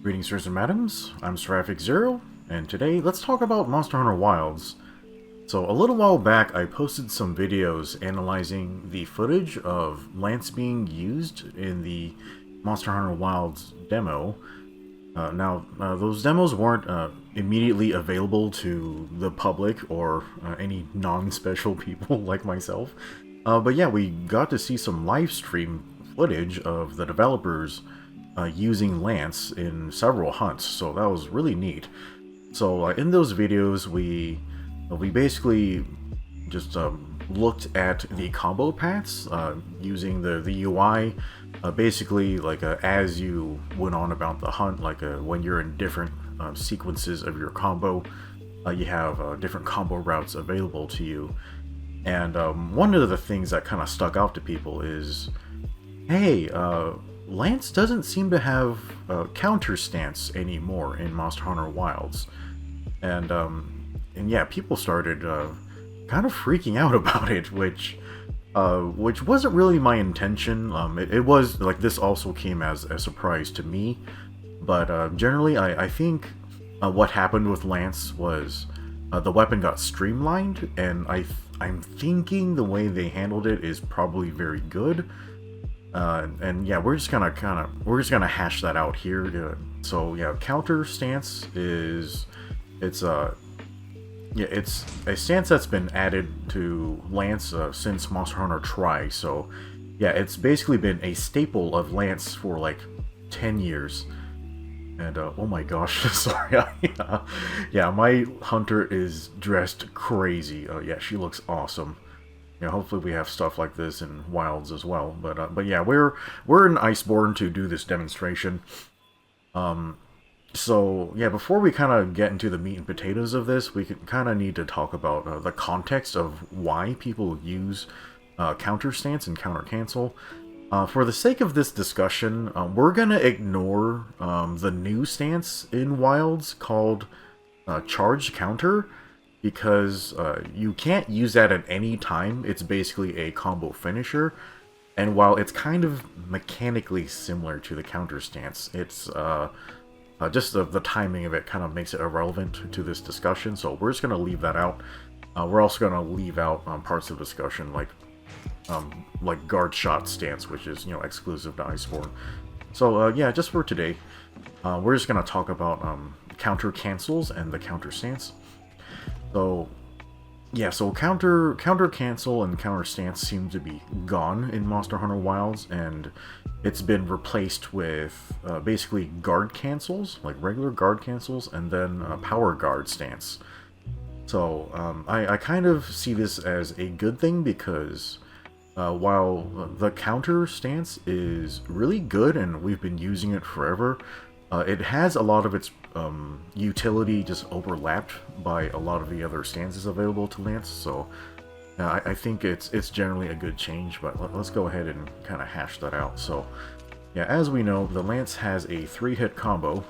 Greetings, sirs and madams. I'm Seraphic0, and today let's talk about Monster Hunter Wilds. So, a little while back, I posted some videos analyzing the footage of Lance being used in the Monster Hunter Wilds demo. Those demos weren't immediately available to the public or any non-special people like myself. But yeah, we got to see some live stream footage of the developers using Lance in several hunts, so that was really neat. So in those videos, we basically just looked at the combo paths using the UI, basically like as you went on about the hunt, like when you're in different sequences of your combo, you have different combo routes available to you. And one of the things that kind of stuck out to people is, hey, Lance doesn't seem to have counter stance anymore in Monster Hunter Wilds, and yeah, people started kind of freaking out about it, which wasn't really my intention. It was like this also came as a surprise to me, but generally, I think what happened with Lance was the weapon got streamlined, and I'm thinking the way they handled it is probably very good. And yeah, we're just gonna hash that out here. So yeah, counter stance is it's a stance that's been added to Lance since Monster Hunter Tri. So yeah, it's basically been a staple of Lance for like 10 years. And oh my gosh, sorry, yeah, my hunter is dressed crazy. Yeah, she looks awesome. Yeah, hopefully we have stuff like this in Wilds as well. But yeah, we're in Iceborne to do this demonstration. So yeah, before we kind of get into the meat and potatoes of this, we kind of need to talk about the context of why people use counter stance and counter cancel. For the sake of this discussion, we're gonna ignore the new stance in Wilds called charge counter, because you can't use that at any time. It's basically a combo finisher, and while it's kind of mechanically similar to the counter stance, it's just the timing of it kind of makes it irrelevant to this discussion, so we're just going to leave that out. We're also going to leave out parts of the discussion like guard shot stance, which is, exclusive to Iceborne. So yeah, just for today, we're just going to talk about counter cancels and the counter stance. So, yeah, so counter cancel and counter stance seem to be gone in Monster Hunter Wilds, and it's been replaced with basically guard cancels, like regular guard cancels, and then power guard stance. So, I kind of see this as a good thing, because while the counter stance is really good and we've been using it forever, it has a lot of its utility just overlapped by a lot of the other stances available to Lance, so I think it's generally a good change, but let's go ahead and kind of hash that out. So yeah, as we know, the Lance has a 3-hit combo.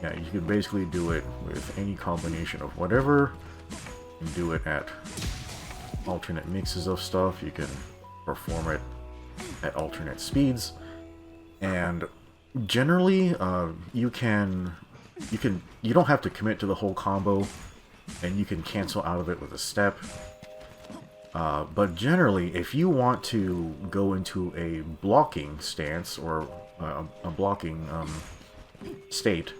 Yeah, you can basically do it with any combination of whatever. You can do it at alternate mixes of stuff. You can perform it at alternate speeds. And generally, you don't have to commit to the whole combo, and you can cancel out of it with a step. But generally, if you want to go into a blocking stance or a blocking state,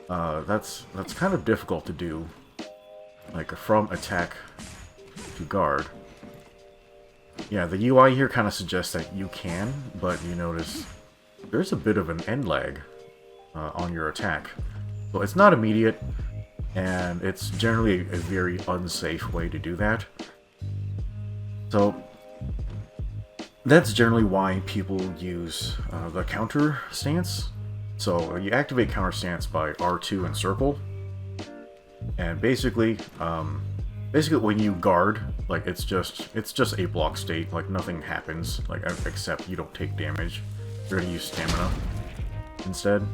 that's kind of difficult to do, like from attack to guard. Yeah, the UI here kind of suggests that you can, but you notice there's a bit of an end lag on your attack. So it's not immediate, and it's generally a very unsafe way to do that. So that's generally why people use the counter stance. So you activate counter stance by R2 and circle, and basically when you guard, like it's just a block state, like nothing happens, like except you don't take damage. You're gonna use stamina instead.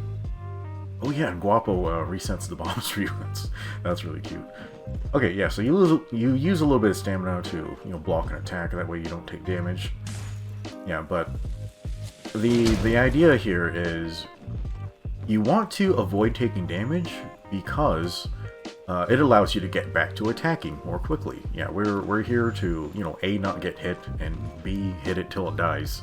Oh yeah, and Guapo resets the bombs for you. That's really cute. Okay, yeah, so you use a little bit of stamina to block an attack. That way you don't take damage. Yeah, but the idea here is you want to avoid taking damage because it allows you to get back to attacking more quickly. Yeah, we're here to, you know, A, not get hit, and B, hit it till it dies.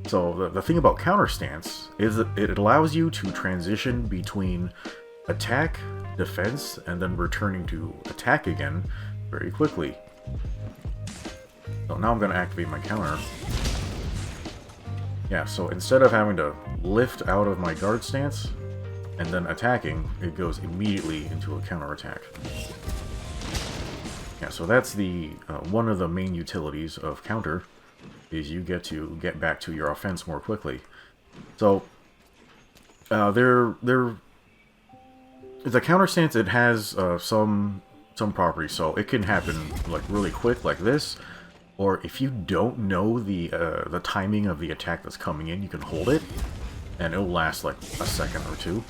So the thing about counter stance is that it allows you to transition between attack, defense, and then returning to attack again very quickly. So now I'm going to activate my counter. Yeah, so instead of having to lift out of my guard stance and then attacking, it goes immediately into a counter attack. Yeah, so that's the one of the main utilities of counter, is you get to get back to your offense more quickly. So the counter stance, it has some properties, so it can happen like really quick like this, or if you don't know the timing of the attack that's coming in, you can hold it and it'll last like a second or two.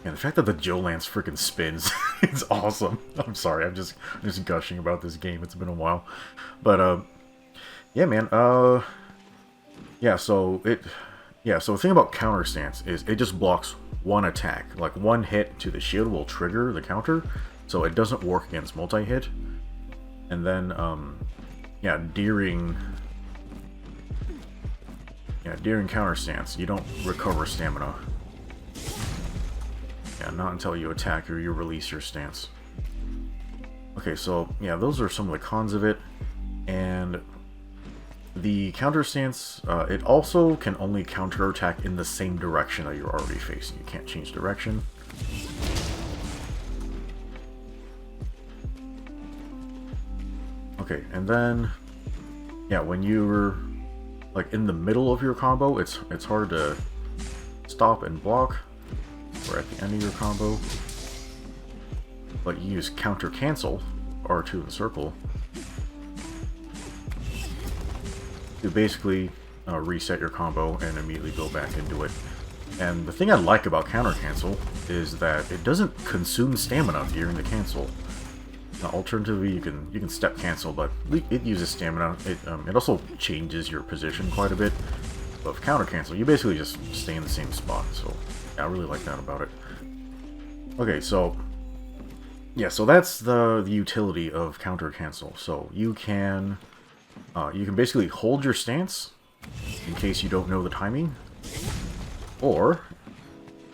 And the fact that the Joe Lance freaking spins is awesome. I'm sorry, I'm just gushing about this game. It's been a while, but yeah, man. Yeah. So the thing about counter stance is it just blocks one attack. Like one hit to the shield will trigger the counter, so it doesn't work against multi-hit. And then, yeah, during counter stance, you don't recover stamina. Yeah, not until you attack or you release your stance. Okay, so yeah, those are some of the cons of it, and the counter stance, it also can only counterattack in the same direction that you're already facing. You can't change direction. Okay, and then, yeah, when you're like in the middle of your combo, it's hard to stop and block, or at the end of your combo. But you use counter cancel, R2 in circle, to basically reset your combo and immediately go back into it. And the thing I like about counter cancel is that it doesn't consume stamina during the cancel. Now, alternatively, you can step cancel, but it uses stamina. It also changes your position quite a bit. But with counter cancel, you basically just stay in the same spot. So yeah, I really like that about it. Okay, so yeah, so that's the utility of counter cancel. So you can basically hold your stance in case you don't know the timing, or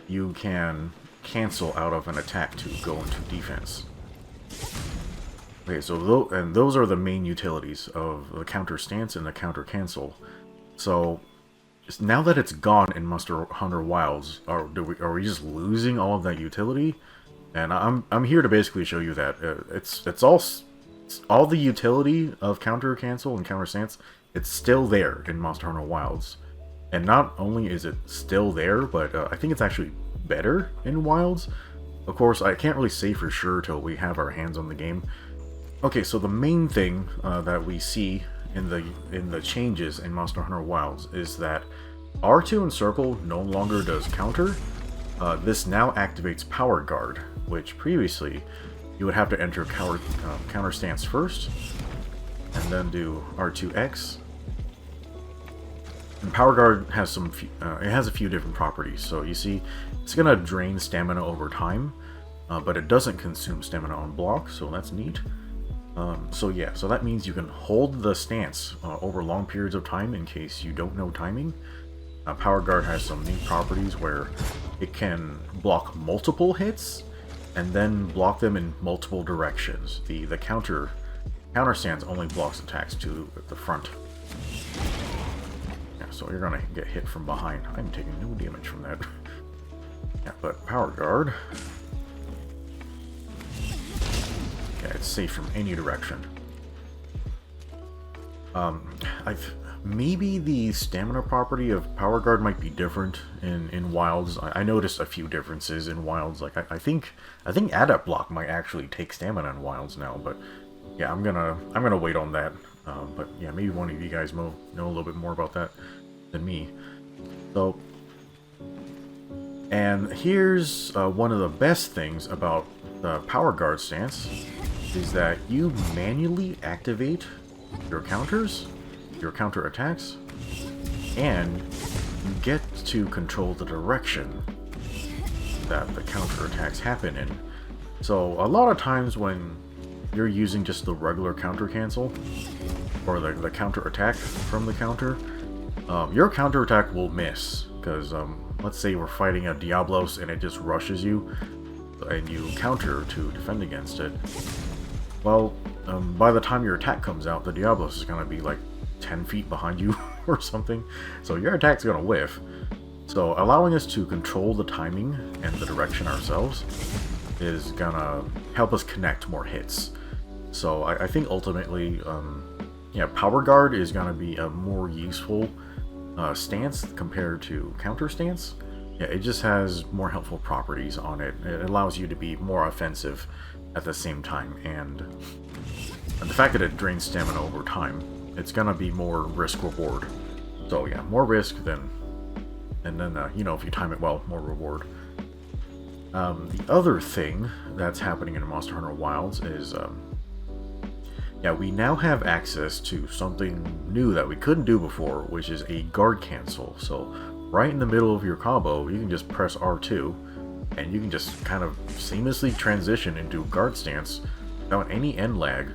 you can cancel out of an attack to go into defense. Okay, so those are the main utilities of the counter stance and the counter cancel. So now that it's gone in Monster Hunter Wilds, are we just losing all of that utility? And I'm here to basically show you that it's all the utility of counter cancel and counter stance. It's still there in Monster Hunter Wilds, and not only is it still there, but I think it's actually better in Wilds. Of course, I can't really say for sure till we have our hands on the game. Okay, so the main thing that we see in the changes in Monster Hunter Wilds is that R2 in circle no longer does counter. This now activates Power Guard, which previously you would have to enter counter stance first, and then do R2X. And Power Guard has it has a few different properties. So you see, it's gonna drain stamina over time, but it doesn't consume stamina on block, so that's neat. So yeah, so that means you can hold the stance over long periods of time in case you don't know timing. Power Guard has some neat properties where it can block multiple hits and then block them in multiple directions. The counter stance only blocks attacks to the front. Yeah, so you're gonna get hit from behind. I'm taking no damage from that. Yeah, but Power Guard, yeah, it's safe from any direction. Maybe the stamina property of Power Guard might be different in Wilds. I noticed a few differences in Wilds. Like I think Adept Block might actually take stamina in Wilds now, but yeah, I'm gonna wait on that. But yeah, maybe one of you guys know a little bit more about that than me. So, and here's one of the best things about the Power Guard stance is that you manually activate your counters, your counter attacks, and you get to control the direction that the counterattacks happen in. So a lot of times when you're using just the regular counter cancel, or the counter attack from the counter, your counter attack will miss, because let's say we're fighting a Diablos and it just rushes you, and you counter to defend against it. Well, by the time your attack comes out, the Diablos is going to be like 10 feet behind you or something, so your attack's going to whiff. So allowing us to control the timing and the direction ourselves is going to help us connect more hits. So I think ultimately, yeah, Power Guard is going to be a more useful stance compared to counter stance. Yeah, it just has more helpful properties on it. It allows you to be more offensive at the same time, and the fact that it drains stamina over time, it's gonna be more risk reward. So yeah, more risk and then you know, if you time it well, more reward. The other thing that's happening in Monster Hunter Wilds is yeah, we now have access to something new that we couldn't do before, which is a guard cancel. So right in the middle of your combo, you can just press R2, and you can just kind of seamlessly transition into guard stance without any end lag.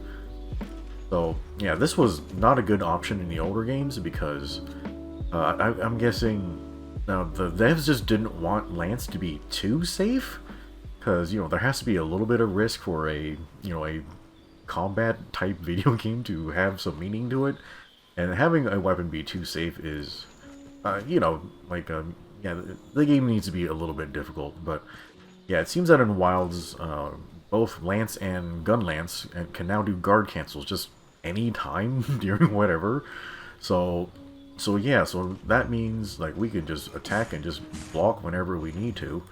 So yeah, this was not a good option in the older games because I'm guessing the devs just didn't want Lance to be too safe, because you know there has to be a little bit of risk for a a combat type video game to have some meaning to it, and having a weapon be too safe is you know, like yeah, the game needs to be a little bit difficult. But yeah, it seems that in Wilds both Lance and Gun Lance can now do guard cancels just any time during whatever. So yeah, so that means like we can just attack and just block whenever we need to,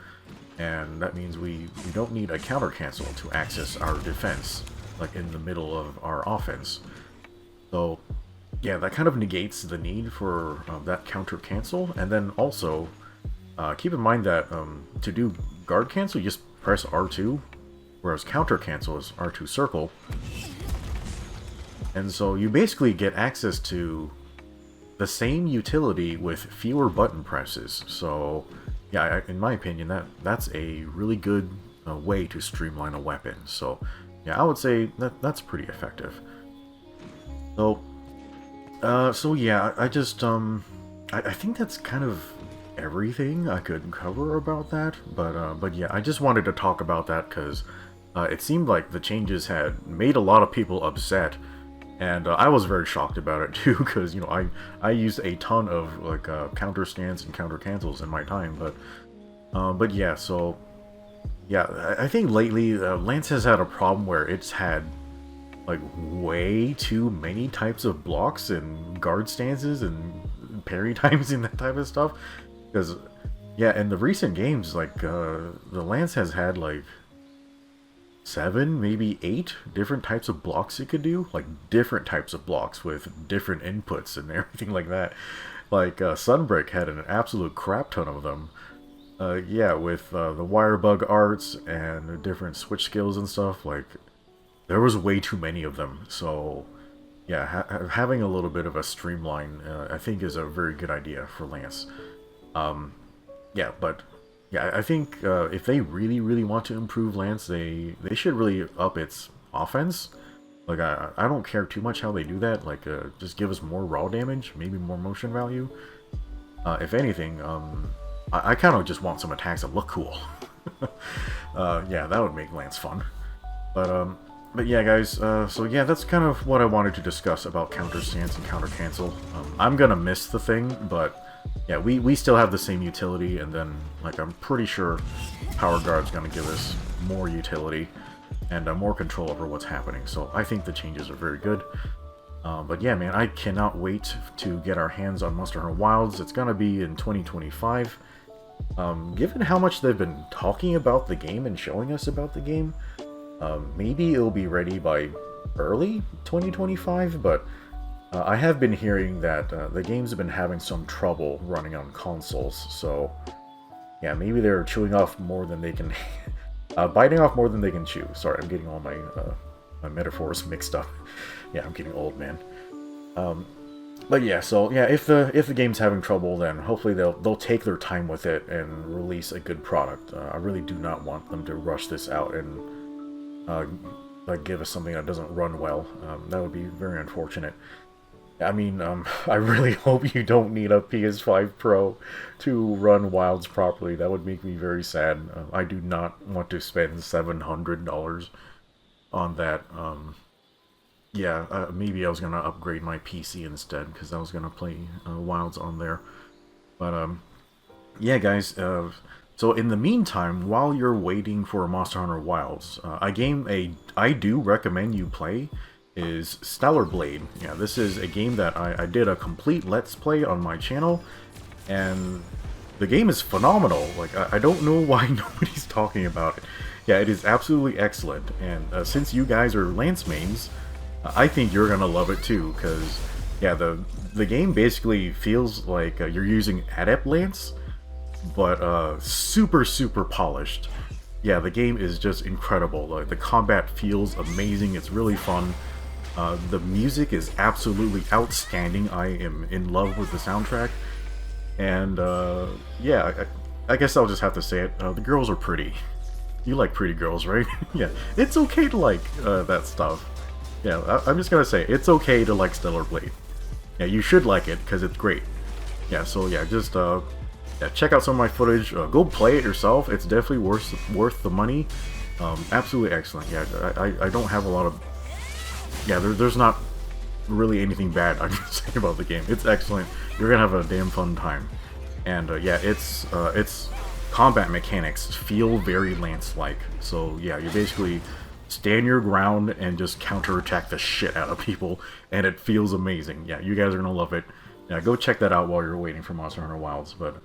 and that means we don't need a counter cancel to access our defense like in the middle of our offense. So yeah, that kind of negates the need for that counter cancel. And then also keep in mind that to do guard cancel, you just press R2, whereas counter cancel is R2 circle. And so you basically get access to the same utility with fewer button presses. So yeah, in my opinion, that's a really good way to streamline a weapon. So yeah, I would say that's pretty effective. So yeah, I just I think that's kind of everything I could cover about that. But yeah, I just wanted to talk about that because it seemed like the changes had made a lot of people upset. And I was very shocked about it too, because you know I used a ton of like counter stance and counter cancels in my time, but yeah, so yeah, I think lately Lance has had a problem where it's had like way too many types of blocks and guard stances and parry times and that type of stuff. Because yeah, in the recent games, like the Lance has had like 7, maybe 8 different types of blocks it could do, like different types of blocks with different inputs and everything like that. Like Sunbreak had an absolute crap ton of them. Yeah, with the wire bug arts and the different switch skills and stuff, like there was way too many of them. So yeah, having a little bit of a streamline I think is a very good idea for Lance. Yeah, but yeah, I think if they really want to improve Lance, they should really up its offense. Like I don't care too much how they do that. Like just give us more raw damage, maybe more motion value. If anything, I kind of just want some attacks that look cool. Yeah, that would make Lance fun. But yeah, guys. So yeah, that's kind of what I wanted to discuss about counter stance and counter cancel. I'm gonna miss the thing, but yeah, we still have the same utility, and then like I'm pretty sure Power Guard's gonna give us more utility and more control over what's happening. So I think the changes are very good. But yeah, man, I cannot wait to get our hands on Monster Hunter Wilds. It's gonna be in 2025. Given how much they've been talking about the game and showing us about the game, maybe it'll be ready by early 2025, but I have been hearing that the games have been having some trouble running on consoles, so yeah, maybe they're chewing off more than they can biting off more than they can chew. Sorry, I'm getting all my my metaphors mixed up. Yeah, I'm getting old, man. But yeah, so yeah, if the game's having trouble, then hopefully they'll take their time with it and release a good product. I really do not want them to rush this out and like give us something that doesn't run well. That would be very unfortunate. I mean, I really hope you don't need a PS5 Pro to run Wilds properly. That would make me very sad. I do not want to spend $700 on that. Yeah, maybe I was gonna upgrade my PC instead because I was gonna play Wilds on there. But yeah, guys. So in the meantime, while you're waiting for Monster Hunter Wilds, a game I do recommend you play is Stellar Blade. Yeah, this is a game that I did a complete Let's Play on my channel, and the game is phenomenal. Like, I don't know why nobody's talking about it. Yeah, it is absolutely excellent, and since you guys are Lance mains, I think you're gonna love it too, because yeah, the game basically feels like you're using Adept Lance, but super polished. Yeah, the game is just incredible. Like, the combat feels amazing. It's really fun. The music is absolutely outstanding. I am in love with the soundtrack. And, yeah, I guess I'll just have to say it. The girls are pretty. You like pretty girls, right? Yeah, it's okay to like that stuff. Yeah, I'm just gonna say, it's okay to like Stellar Blade. Yeah, you should like it, because it's great. Yeah, so yeah, just, yeah, check out some of my footage. Go play it yourself. It's definitely worth the money. Absolutely excellent. Yeah, I don't have a lot of... Yeah, there's not really anything bad I can say about the game. It's excellent. You're gonna have a damn fun time. And yeah, its combat mechanics feel very Lance-like. So yeah, you basically stand your ground and just counterattack the shit out of people, and it feels amazing. Yeah, you guys are gonna love it. Yeah, go check that out while you're waiting for Monster Hunter Wilds. But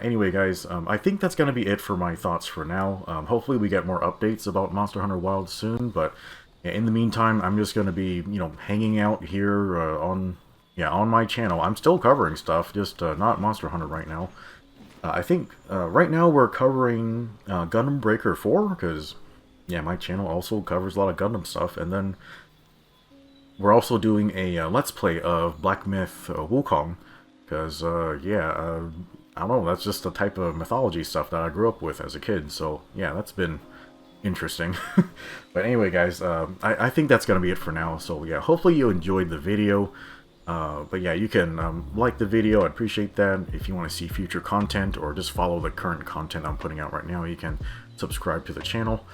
anyway, guys, I think that's gonna be it for my thoughts for now. Hopefully we get more updates about Monster Hunter Wilds soon, but yeah, in the meantime, I'm just gonna be, you know, hanging out here on my channel. I'm still covering stuff, just not Monster Hunter right now. I think right now we're covering Gundam Breaker 4, because yeah, my channel also covers a lot of Gundam stuff, and then we're also doing a Let's Play of Black Myth Wukong, because yeah, I don't know, that's just the type of mythology stuff that I grew up with as a kid, so yeah, that's been interesting. But anyway, guys, I think that's gonna be it for now. So yeah, hopefully you enjoyed the video. But yeah, you can like the video. I'd appreciate that. If you want to see future content or just follow the current content I'm putting out right now, you can subscribe to the channel.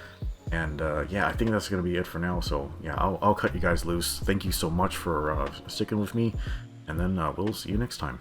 And yeah, I think that's gonna be it for now. So yeah, I'll cut you guys loose. Thank you so much for sticking with me, and then we'll see you next time.